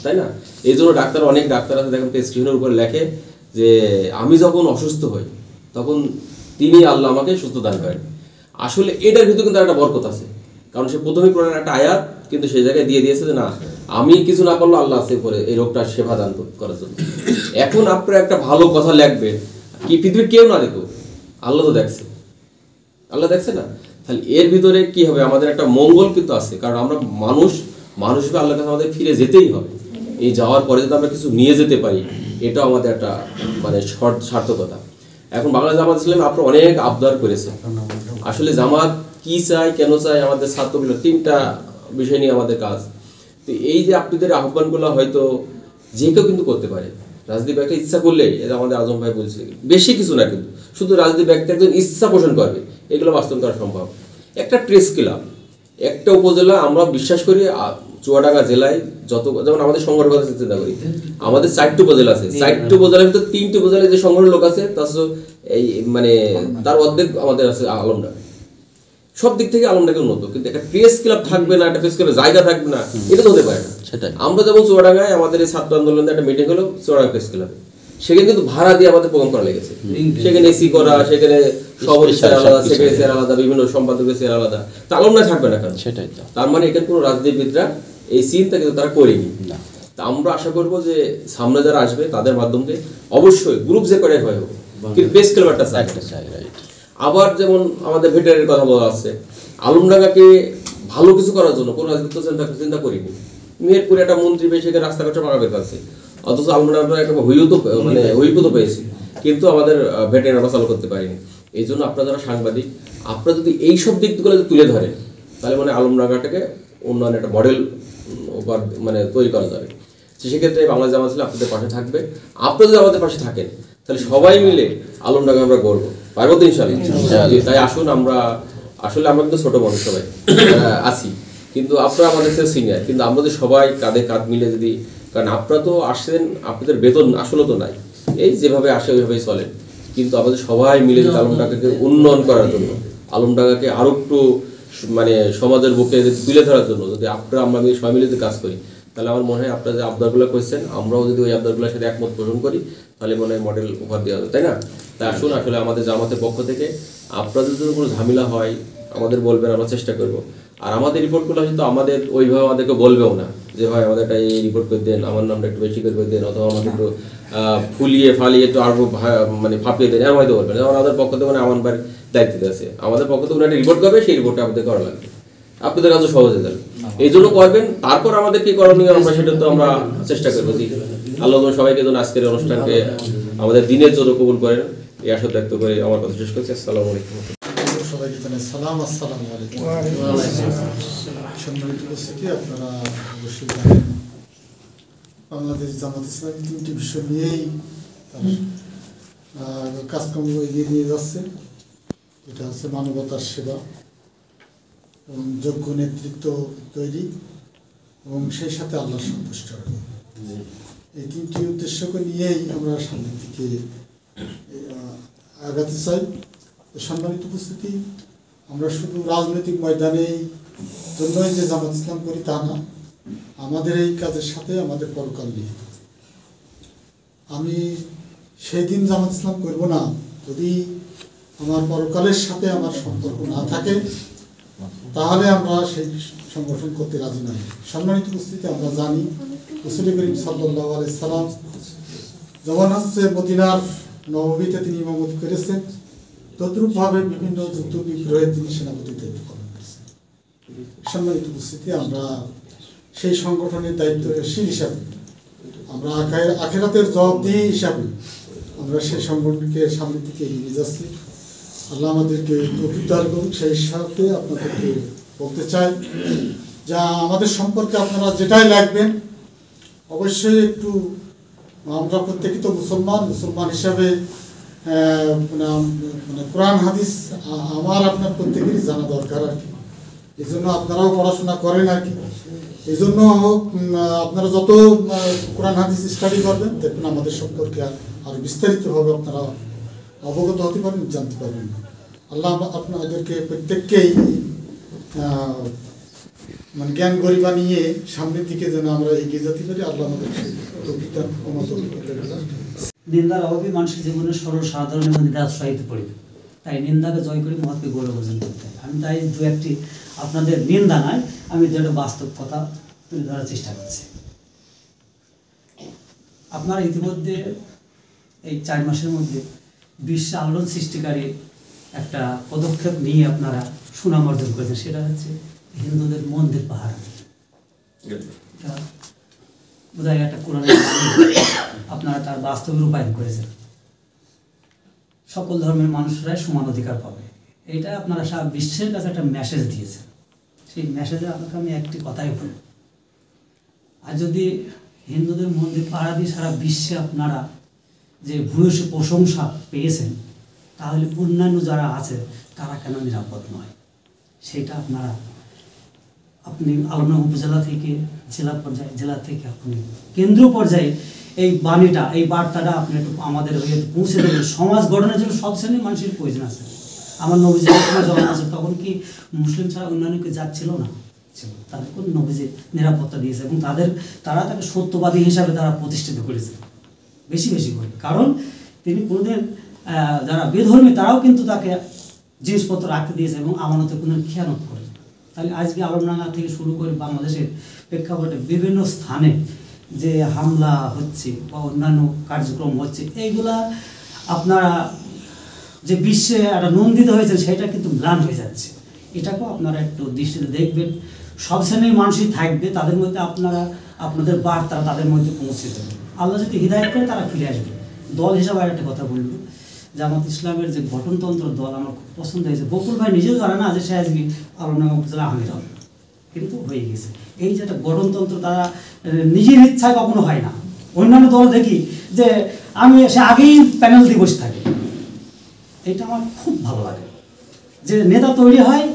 তাই না? এই জন্য অনেক ডাক্তার আছে দেখেন প্রেসক্রিপশনের উপরে লেখে যে আমি যখন অসুস্থ হই তখন তিনি আল্লাহ আমাকে সুস্থ দান করেন। আসলে এটার ভিতরে কিন্তু একটা বরকত আছে, কারণ সে প্রথমেই কোরআনের একটা আয়াত কিন্তু সেই জায়গায় দিয়ে দিয়েছে যে না, আমি কিছু না করলে আল্লাহ আছে করে এই রোগটা সেবা দান করার জন্য। এখন আপনার একটা ভালো কথা লিখবে, কি পৃথিবীর কেউ না দেখো, আল্লাহ তো দেখছে, আল্লাহ দেখছে না? তাহলে এর ভিতরে কি হবে, আমাদের একটা মঙ্গল কিন্তু আছে, কারণ আমরা মানুষ হিসেবে আল্লাহর কাছে আমাদের ফিরে যেতেই হবে। এই যাওয়ার পরে যদি আমরা কিছু নিয়ে যেতে পারি, এটাও আমাদের একটা মানে সার্থকতা। এখন বাংলা জামাত ইসলাম আপনারা অনেক আবদার করেছে, আসলে জামাত কি চাই কেন চাই, আমাদের ছাত্রগুলো 3টা বিষয় নিয়ে আমাদের কাজ। তো এই যে আপনাদের আহ্বানগুলো হয়তো যে কেউ কিন্তু করতে পারে, রাজনীতি ব্যক্তি ইচ্ছা করলেই, এটা আমাদের আজম ভাই বলছে, বেশি কিছু না, কিন্তু শুধু রাজনীতি ব্যক্তি একজন ইচ্ছা পোষণ করবে, এগুলো বাস্তবায়ন করা সম্ভব। একটা প্রেস ক্লাব, একটা উপজেলা, আমরা বিশ্বাস করি চুয়াডাঙ্গা জেলায় যত, যেমন আমাদের সংগঠন কথা চিন্তা করি, আমাদের 4টি উপজেলা আছে, 4টি উপজেলার ভিতরে 3টি উপজেলায় যে সংগঠন লোক আছে তার এই মানে তার অর্ধেক আমাদের আছে আলমডাঙ্গা। সব দিক থেকে আলমডাঙ্গা উন্নত, কিন্তু একটা প্রেস ক্লাব থাকবে না, একটা প্রেস ক্লাবের জায়গা থাকবে না, এটা তো হতে পারে না। সেটাই। আমরা যেমন চুয়াডাঙ্গায় আমাদের এই ছাত্র আন্দোলনের একটা মিটিং হলো চুয়াডাঙ্গা প্রেস ক্লাবে, সেখানে কিন্তু ভাড়া দিয়ে আমাদের প্রোগ্রাম করা লেগেছে, সেখানে এসি করা, সেখানে সভাপতি চেয়ার আলাদা, সেক্রেটারি চেয়ার আলাদা, বিভিন্ন সম্পাদকের চেয়ার আলাদা, তা আলমডাঙ্গা থাকবে না কেন? সেটাই তো। তার মানে এখানে কোনো রাজনীতিবিদরা এই চিন্তা কিন্তু তারা করেনি। তা আমরা আশা করবো যে সামনে যারা আসবে তাদের মাধ্যমে অবশ্যই গ্রুপ যে করে হয় হোক, কিন্তু প্রেস ক্লাব একটা চাই। আবার যেমন আমাদের ভেটারের কথা বলা আছে, আলমডাঙ্গাকে ভালো কিছু করার জন্য কোনো রাজনীতি চিন্তা করিনি। মেহেরপুরে একটা মন্ত্রী পেয়ে সেখানে রাস্তাঘাটে পাকাবে আছে, অথচ আলমডাঙ্গা একটা হইপত পেয়েছি, কিন্তু আমাদের ভেটারের আমরা চালু করতে পারিনি। এই জন্য আপনারা যারা সাংবাদিক, আপনারা যদি এইসব দিকগুলো তুলে ধরেন, তাহলে মানে আলমডাঙ্গাটাকে উন্নয়নের একটা মডেল মানে তৈরি করা যাবে। সেক্ষেত্রে বাংলা জামাত ইসলামী আপনাদের পাশে থাকবে। আপনারা যদি আমাদের পাশে থাকেন, তাহলে সবাই মিলে আলমডাঙ্গা আমরা গড়বো, পারবো তো ইনশাআল্লাহ। তাই আসুন, আমরা আসলে আমরা কিন্তু ছোট মানুষ সবাই আছি, কিন্তু আপনারা আমাদের সাথে সিনিয়র, কিন্তু আমরা যদি সবাই কাঁধে কাঁধ মিলে যদি, কারণ আপনারা তো আসছেন, আপনাদের বেতন আসলে তো নাই, এই যেভাবে আসে ওইভাবেই চলেন, কিন্তু আমাদের সবাই মিলে যদি আলমডাঙ্গাকে উন্নয়ন করার জন্য, আলমডাঙ্গাকে আরো একটু মানে সমাজের বুকে তুলে ধরার জন্য যদি আপনারা আমরা সবাই মিলে যদি কাজ করি, তাহলে আমার মনে হয় আপনারা যে আবদারগুলো করছেন, আমরাও যদি ওই আবদারগুলোর সাথে একমত পোষণ করি, তাহলে মনে হয় মডেল উপহার দেওয়া হবে, তাই না? তাই আসুন, আসলে আমাদের জামাতের পক্ষ থেকে আপনাদের যদি কোনো ঝামেলা হয় আমাদের বলবেন, আমরা চেষ্টা করব। আর আমাদের রিপোর্টগুলো হয়তো আমাদের ওইভাবে আমাদেরকে বলবেও না যে ভাই আমাদের একটা এই রিপোর্ট করে দেন, আমার নামটা একটু বেশি করে দেন, অথবা আমাদের একটু ফুলিয়ে ফালিয়ে একটু আরো মানে ফাঁপিয়ে দেন, এর হয়তো বলবেন। যেমন আমাদের পক্ষ থেকে মানে আমার ভাইয়ের দায়িত্ব আছে, আমাদের পক্ষ থেকে একটা রিপোর্ট করবে, সেই রিপোর্টটা আপনাদের করা লাগবে, আপনাদের কাছে সহজ হয়ে যাবে। এই জন্য করবেন, তারপর আমাদের কি করণীয় আমরা সেটা তো আমরা চেষ্টা করবো। আল্লাহ সবাইকে যেন আজকের অনুষ্ঠানকে আমাদের দিনের জন্য কবুল করেন, এই আশা ব্যক্ত করে আমার কথা শেষ করছি। আসসালামু আলাইকুম। সবাইকে জানাই সালাম। আসসালামু আলাইকুম। সম্মানিত উপস্থিতি, আপনারা অবশ্যই জানেন বাংলাদেশ জামাত ইসলামী তিনটি বিষয় নিয়েই কাজকর্ম এগিয়ে নিয়ে যাচ্ছে। এটা হচ্ছে মানবতার সেবা এবং যোগ্য নেতৃত্ব তৈরি এবং সেই সাথে আল্লাহর সন্তুষ্ট রাখা। এই তিনটি উদ্দেশ্যকে নিয়েই আমরা সামনের দিকে আগাতে চাই। সম্মানিত উপস্থিতি, আমরা শুধু রাজনৈতিক ময়দানেই জন্যই যে জামাত ইসলাম করি তা না, আমাদের এই কাজের সাথে আমাদের পরকাল নিহিত। আমি সেই দিন জামাত ইসলাম করব না যদি আমার পরকালের সাথে আমার সম্পর্ক না থাকে, তাহলে আমরা সেই সংগঠন করতে রাজি নই। সম্মানিত উপস্থিতি, আমরা জানি রাসূল করিম সাল্লাল্লাহু আলাইহি সাল্লাম যখন হচ্ছে মদিনার নববীতে তিনি ইমামতি করেছেন, তদ্রূপভাবে বিভিন্ন যুদ্ধ বিগ্রহে তিনি সেনাপতি দায়িত্ব পালন করেছেন। সম্মানিত উপস্থিতি, আমরা সেই সংগঠনের দায়িত্বশীল হিসাবে, আমরা আখিরাতের জবাবদিহি হিসাবে আমরা সেই সংগঠনকে সামনের দিকে এগিয়ে যাচ্ছি। আল্লাহ আমাদেরকে তৌফিক দান করুন। সেই সাথে আপনাদেরকে বলতে চাই, যা আমাদের সম্পর্কে আপনারা যেটাই লাগবেন অবশ্যই একটু, আমরা প্রত্যেকে তো মুসলমান হিসাবে মানে কোরআন হাদিস আমার আপনার প্রত্যেকেরই জানা দরকার আর কি। এই জন্য আপনারাও পড়াশোনা করেন আর কি। এই জন্য আপনারা যত কোরআন হাদিস স্টাডি করবেন, দেখবেন আমাদের সম্পর্কে আরো বিস্তারিতভাবে আপনারা অবগত হতে পারবেন, জানতে পারবেন। আল্লাহ আপনাদেরকে প্রত্যেককেই মানে জ্ঞান গরিমা নিয়ে সামনের দিকে যেন আমরা এগিয়ে যেতে পারি। আল্লাহ আমাদেরকে নিন্দার অভাবী মানুষের জীবনে সর্বসাধারণের মধ্যে আশ্রয়িত পড়ে, তাই নিন্দাকে জয় করে মহৎকে গৌরব অর্জন করতে হয়। আমি তাই দু একটি আপনাদের নিন্দা নয়, আমি দু একটা বাস্তব কথা তুলে ধরার চেষ্টা করছি। আপনারা ইতিমধ্যে এই 4 মাসের মধ্যে বিশ্বে আলোড়ন সৃষ্টিকারী একটা পদক্ষেপ নিয়ে আপনারা সুনাম অর্জন করেছেন, সেটা হচ্ছে হিন্দুদের মন্দির পাহারা। বোধহয় একটা কোরআন আপনারা তার বাস্তব রূপায়ণ করেছেন। সকল ধর্মের মানুষরাই সমান অধিকার পাবে, এটা আপনারা সারা বিশ্বের কাছে একটা মেসেজ দিয়েছেন। সেই মেসেজে আপনাকে আমি একটি কথাই বলব, আর যদি হিন্দুদের মন্দির পাহারা দিয়ে সারা বিশ্বে আপনারা যে ভূয়সী প্রশংসা পেয়েছেন, তাহলে অন্যান্য যারা আছে তারা কেন নিরাপদ নয়? সেটা আপনি আলমডাঙ্গা উপজেলা থেকে জেলা পর্যায়ে, জেলা থেকে আপনি কেন্দ্রীয় পর্যায়ে এই বাণীটা, এই বার্তাটা আপনি একটু আমাদের হয়ে পৌঁছে দেবেন। সমাজ গঠনের জন্য সব শ্রেণীর মানুষের প্রয়োজন আছে, আমার নবীজি যখন আছে তখন কি মুসলিম ছাড়া অন্যান্য কেউ জাত ছিল না? ছিল। তাদেরকে নবীজি নিরাপত্তা দিয়েছে এবং তারা তাকে সত্যবাদী হিসাবে তারা প্রতিষ্ঠিত করেছে বেশি বেশি করে। কারণ তিনি কোনোদিন যারা বেধর্মী তারাও কিন্তু তাকে জিনিসপত্র রাখতে দিয়েছে এবং আমানতে কোনো খেয়ানত করে। তাহলে আজকে আলমডাঙ্গা থেকে শুরু করে বাংলাদেশের প্রেক্ষাপটে বিভিন্ন স্থানে যে হামলা হচ্ছে বা অন্যান্য কার্যক্রম হচ্ছে, এইগুলা আপনারা যে বিশ্বে একটা নন্দিত হয়েছে সেটা কিন্তু ম্লান হয়ে যাচ্ছে। এটাকেও আপনারা একটু দৃষ্টিতে দেখবেন। সব শ্রেণীর মানুষই থাকবে, তাদের মধ্যে আপনাদের বার্তা তাদের মধ্যে পৌঁছে দেবে। আল্লাহ যদি হিদায়ত করে তারা ফিরে আসবে। দল হিসাবে একটা কথা বলবো, জামাত ইসলামের যে গঠনতন্ত্র দল আমার খুব পছন্দ হয়েছে। বকুল ভাই নিজেও জানে না যে সে আজকে আলমডাঙ্গা উপজেলা আমির হবে, কিন্তু হয়ে গেছে। এই যে একটা গঠনতন্ত্র তারা নিজের ইচ্ছায় কখনো হয় না। অন্যান্য দল দেখি যে সে আগেই প্যানেল দিয়ে বসে থাকে, এটা আমার খুব ভালো লাগে। যে নেতা তৈরি হয়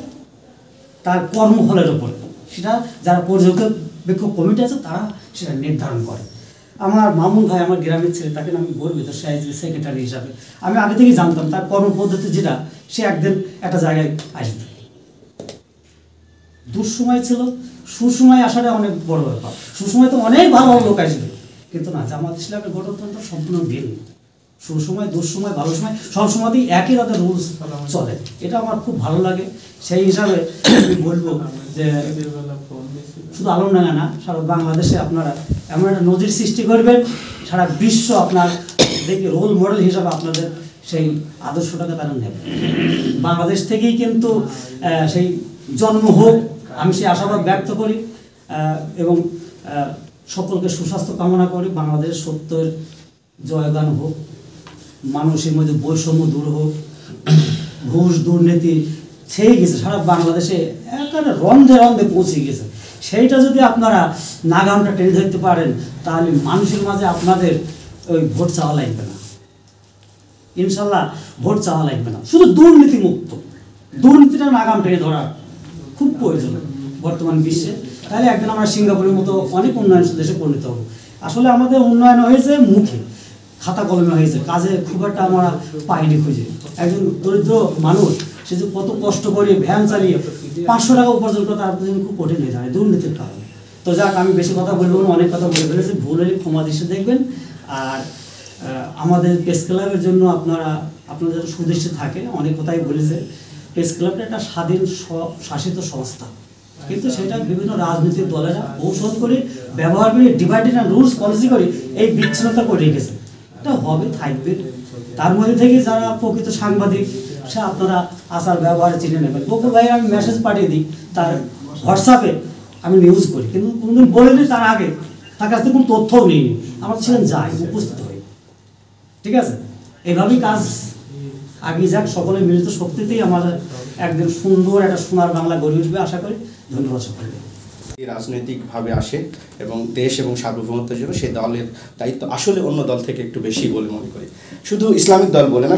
তার কর্মফলের ওপর, সেটা যারা পর্যবেক্ষক কমিটি আছে তারা সেটা নির্ধারণ করে। আমার মামুন ভাই আমার গ্রামের ছেলে, তাকে আমি গর্বিত সে সেক্রেটারি হিসাবে। আমি আগে থেকেই জানতাম তার কর্মপদ্ধতি যেটা, সে একদিন একটা জায়গায় আসবে। দুঃসময় ছিল, সুসময় আসাটা অনেক বড় ব্যাপার। সুসময় তো অনেক ভালো ভালো লোক আসবে, কিন্তু না, জামাত ইসলামের গঠনতন্ত্র সম্পূর্ণ ভিন্ন। সুসময়, দুঃসময়, ভালো সময় সব সময়তেই একই তাদের রুলস চলে। এটা আমার খুব ভালো লাগে। সেই হিসাবে আমি বলবো যে শুধু আলমডাঙ্গা না, সারা বাংলাদেশে আপনারা এমন একটা নজির সৃষ্টি করবেন, সারা বিশ্ব আপনার দেখে রোল মডেল হিসাবে আপনাদের সেই আদর্শটাকে তারা নেবে। বাংলাদেশ থেকেই কিন্তু সেই জন্ম হোক, আমি সেই আশাবাদ ব্যক্ত করি এবং সকলকে সুস্বাস্থ্য কামনা করি। বাংলাদেশের সত্যের জয়গান হোক, মানুষের মধ্যে বৈষম্য দূর হোক, ঘুষ দুর্নীতি ছেয়ে গেছে সারা বাংলাদেশে, একেবারে রন্ধে রন্ধে পৌঁছে গেছে। সেইটা যদি আপনারা নাগামটা টেনে ধরতে পারেন, তাহলে মানুষের মাঝে আপনাদের ওই ভোট চাওয়া লাগবে না, ইনশাল্লাহ ভোট চাওয়া লাগবে না। শুধু দুর্নীতি মুক্ত, দুর্নীতিটা নাগাম টেনে ধরার খুব প্রয়োজন বর্তমান বিশ্বে। তাহলে একদিন আমরা সিঙ্গাপুরের মতো অনেক উন্নয়নশীল দেশে পরিণত হব। আসলে আমাদের উন্নয়ন হয়েছে মুখে, খাতা কলমে হয়েছে, কাজে খুব একটা আমরা পাইনি খুঁজে। একজন দরিদ্র মানুষ সে যে কত কষ্ট করে ভ্যান চালিয়ে 500 টাকা উপার্জন করে, তার জন্য খুব কঠিন হয়ে যায় দুর্নীতির কারণে। তো যাক, আমি বেশি কথা বলবো না, অনেক কথা বলে ফেলেছি। ভুল হলে ক্ষমা দৃষ্টি দেখবেন। আর আমাদের প্রেস ক্লাবের জন্য আপনাদের সুদৃষ্টি থাকে, অনেক কথাই বলেছে। প্রেস ক্লাবটা একটা স্বাধীন শাসিত সংস্থা, কিন্তু সেটা বিভিন্ন রাজনৈতিক দলেরা কৌশল করে ব্যবহার করে ডিভাইডেড অ্যান্ড রুলস পলিসি করে এই বিচ্ছিন্নতা করে রেখেছে। এটা হবে, থাকবে। তার মধ্যে থেকে যারা প্রকৃত সাংবাদিক, সে আপনারা আচার ব্যবহারে চিনে নেবেন। বকুল ভাই আমি মেসেজ পাঠিয়ে দিই, তার হোয়াটসঅ্যাপে আমি নিউজ করি, কিন্তু কোনোদিন বলিনি তার আগে, তার কাছ থেকে কোনো তথ্যও নিইনি। আমরা ছিলেন যাই উপস্থিত হই, ঠিক আছে? এভাবেই কাজ আগিয়ে যাক। সকলে মিলিত শক্তিতেই আমাদের একদিন সুন্দর একটা সোনার বাংলা গড়ে উঠবে আশা করি। ধন্যবাদ সকলকে। রাজনৈতিকভাবে আসে এবং দেশ এবং সার্বভৌমত্বের জন্য সেই দলের দায়িত্ব আসলে অন্য দল থেকে একটু বেশি বলে মনে করি। শুধু ইসলামিক দল বলে না,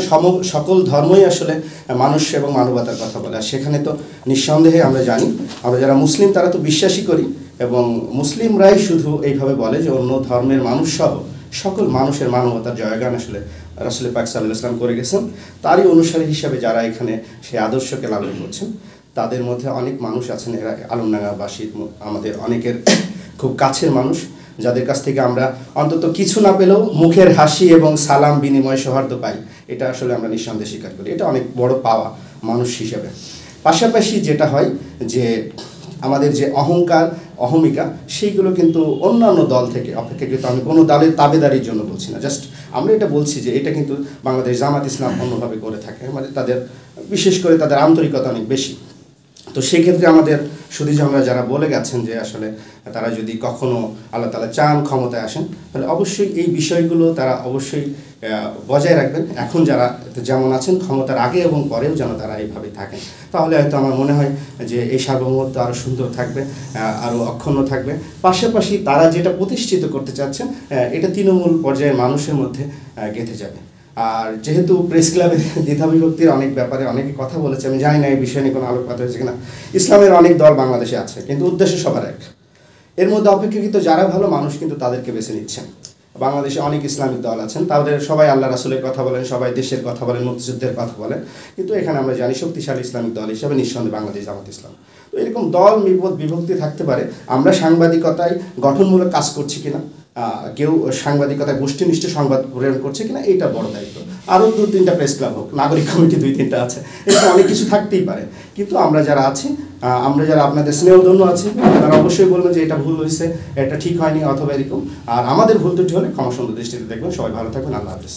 সকল ধর্মই আসলে মানুষ এবং মানবতার কথা বলে। আর সেখানে তো নিঃসন্দেহে আমরা জানি, আমরা যারা মুসলিম তারা তো বিশ্বাসই করি, এবং মুসলিমরাই শুধু এইভাবে বলে যে অন্য ধর্মের মানুষ সহ সকল মানুষের মানবতার জয়গান আসলে রাসূল পাক সাল্লাল্লাহু আলাইহি ওয়াসাল্লাম করে গেছেন। তারই অনুসারী হিসাবে যারা এখানে সেই আদর্শকে লালন করছেন, তাদের মধ্যে অনেক মানুষ আছেন, এরা আলমডাঙ্গাবাসী আমাদের অনেকের খুব কাছের মানুষ, যাদের কাছ থেকে আমরা অন্তত কিছু না পেলেও মুখের হাসি এবং সালাম বিনিময় সৌহার্দ্য পাই। এটা আসলে আমরা নিঃসন্দেহে স্বীকার করি, এটা অনেক বড় পাওয়া মানুষ হিসেবে। পাশাপাশি যেটা হয় যে আমাদের যে অহংকার অহমিকা, সেইগুলো কিন্তু অন্যান্য দল থেকে অপেক্ষাকৃত, আমি কোনো দলের তাবেদারির জন্য বলছি না, জাস্ট আমরা এটা বলছি যে এটা কিন্তু বাংলাদেশ জামাত ইসলাম অন্যভাবে করে থাকে। আমাদের তাদের বিশেষ করে তাদের আন্তরিকতা অনেক বেশি। তো সেই ক্ষেত্রে আমাদের সুধীজনরা যারা বলে গেছেন যে আসলে তারা যদি কখনো আল্লাহ তাআলা চান ক্ষমতায় আসেন, তাহলে অবশ্যই এই বিষয়গুলো তারা অবশ্যই বজায় রাখবেন। এখন যারা যেমন আছেন, ক্ষমতার আগে এবং পরেও যেন তারা এইভাবে থাকেন, তাহলে হয়তো আমার মনে হয় যে এই সার্বভৌমত্ব আরও সুন্দর থাকবে, আরও অক্ষুণ্ণ থাকবে। পাশাপাশি তারা যেটা প্রতিষ্ঠিত করতে চাচ্ছেন, এটা তৃণমূল পর্যায়ের মানুষের মধ্যে গেঁথে যাবে। আর যেহেতু প্রেস ক্লাবের দ্বিধাবিভক্তির অনেক ব্যাপারে অনেকে কথা বলেছে, আমি জানি না এই বিষয়ে নিয়ে কোনো আলোকপাত হয়েছে কিনা। ইসলামের অনেক দল বাংলাদেশে আছে, কিন্তু উদ্দেশ্য সবার এক। এর মধ্যে অপেক্ষাকৃত যারা ভালো মানুষ কিন্তু তাদেরকে বেছে নিচ্ছেন। বাংলাদেশে অনেক ইসলামিক দল আছেন, তাদের সবাই আল্লাহ রাসূলের কথা বলেন, সবাই দেশের কথা বলেন, মুক্তিযুদ্ধের কথা বলেন, কিন্তু এখানে আমরা জানি শক্তিশালী ইসলামিক দল হিসেবে নিঃসন্দেহে বাংলাদেশ জামাত ইসলাম। তো এরকম দল বিভক্তি থাকতে পারে। আমরা সাংবাদিকতায় গঠনমূলক কাজ করছি কিনা, কেউ সাংবাদিকতায় গোষ্ঠীনিষ্ঠ সংবাদ প্রেরণ করছে কিনা, এইটা বড় দায়িত্ব। আরও 2-3টা প্রেস ক্লাব হোক, নাগরিক কমিটি 2-3টা আছে, এটা অনেক কিছু থাকতেই পারে, কিন্তু আমরা যারা আছি, আমরা যারা আপনাদের স্নেহধন্য আছি, তারা অবশ্যই বলবেন যে এটা ভুল হয়েছে, এটা ঠিক হয়নি অথবা এরকম। আর আমাদের ভুল ত্রুটি হলে ক্ষমা সুন্দর দৃষ্টিতে দেখবেন। সবাই ভালো থাকবেন, আল্লাহ হাফেজ।